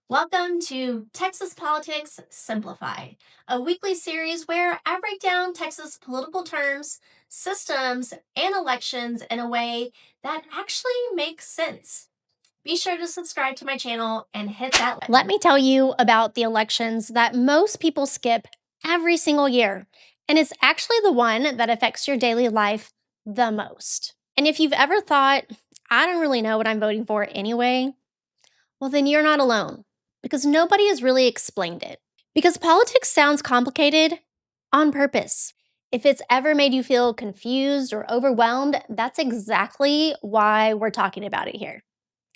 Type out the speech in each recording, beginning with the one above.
Welcome to Texas Politics Simplified, a weekly series where I break down Texas political terms, systems, and elections in a way that actually makes sense. Be sure to subscribe to my channel and hit that like. Let me tell you about the elections that most people skip every single year, and it's actually the one that affects your daily life the most. And if you've ever thought, I don't really know what I'm voting for anyway, well, then you're not alone because nobody has really explained it. Because politics sounds complicated on purpose. If it's ever made you feel confused or overwhelmed, that's exactly why we're talking about it here.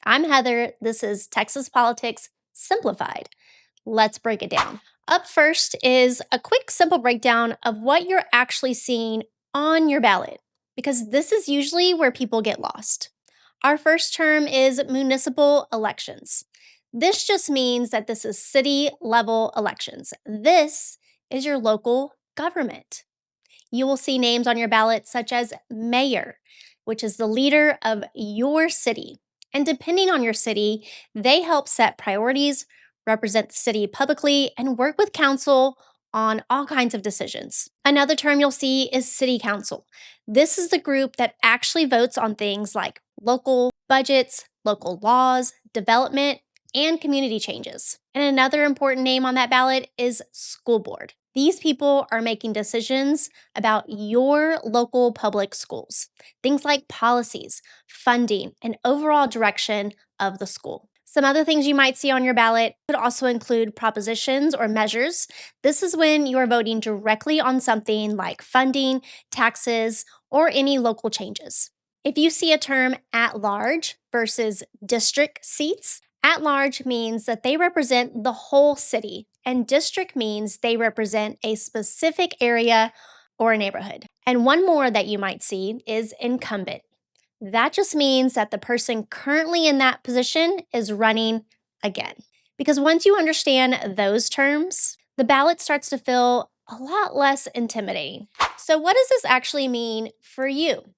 I'm Heather. This is Texas Politics Simplified. Let's break it down. Up first is a quick, simple breakdown of what you're actually seeing on your ballot, because this is usually where people get lost. Our first term is municipal elections. This just means that this is city level elections. This is your local government. You will see names on your ballot such as mayor, which is the leader of your city. And depending on your city, they help set priorities, represent the city publicly, and work with council on all kinds of decisions. Another term you'll see is city council. This is the group that actually votes on things like local budgets, local laws, development, and community changes. And another important name on that ballot is school board. These people are making decisions about your local public schools, things like policies, funding, and overall direction of the school. Some other things you might see on your ballot could also include propositions or measures. This is when you are voting directly on something like funding, taxes, or any local changes. If you see a term at large versus district seats, at large means that they represent the whole city, and district means they represent a specific area or a neighborhood. And one more that you might see is incumbent. That just means that the person currently in that position is running again. Because once you understand those terms, the ballot starts to feel a lot less intimidating. So, what does this actually mean for you?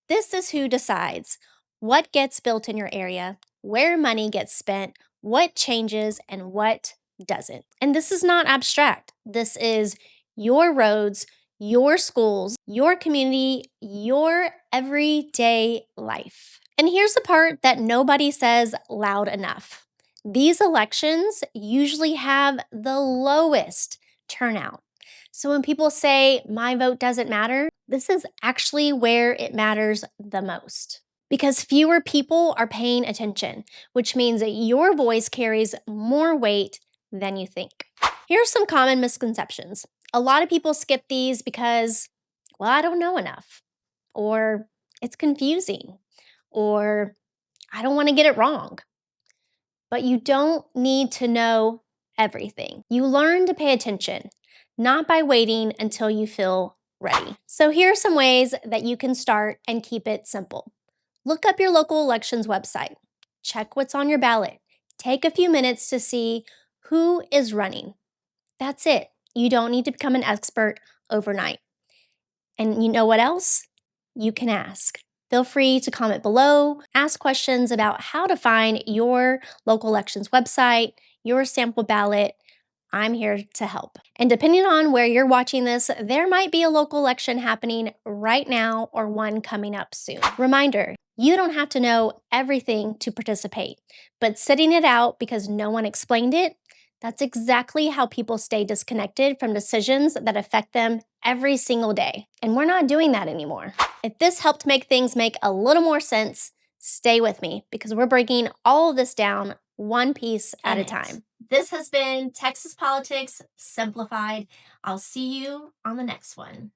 This is who decides what gets built in your area, where money gets spent, what changes, and what doesn't. And this is not abstract. This is your roads, your schools, your community, your everyday life. And here's the part that nobody says loud enough. These elections usually have the lowest turnout. So when people say, my vote doesn't matter, this is actually where it matters the most. Because fewer people are paying attention, which means that your voice carries more weight than you think. Here are some common misconceptions. A lot of people skip these because, well, I don't know enough, or it's confusing, or I don't want to get it wrong. But you don't need to know everything. You learn to pay attention, not by waiting until you feel ready. So here are some ways that you can start and keep it simple. Look up your local elections website. Check what's on your ballot. Take a few minutes to see who is running. That's it. You don't need to become an expert overnight. And you know what else? You can ask. Feel free to comment below, ask questions about how to find your local elections website, your sample ballot. I'm here to help. And depending on where you're watching this, there might be a local election happening right now or one coming up soon. Reminder, you don't have to know everything to participate, but sitting it out because no one explained it, that's exactly how people stay disconnected from decisions that affect them every single day. And we're not doing that anymore. If this helped make things make a little more sense, stay with me because we're breaking all of this down one piece at a time. This has been Texas Politics Simplified. I'll see you on the next one.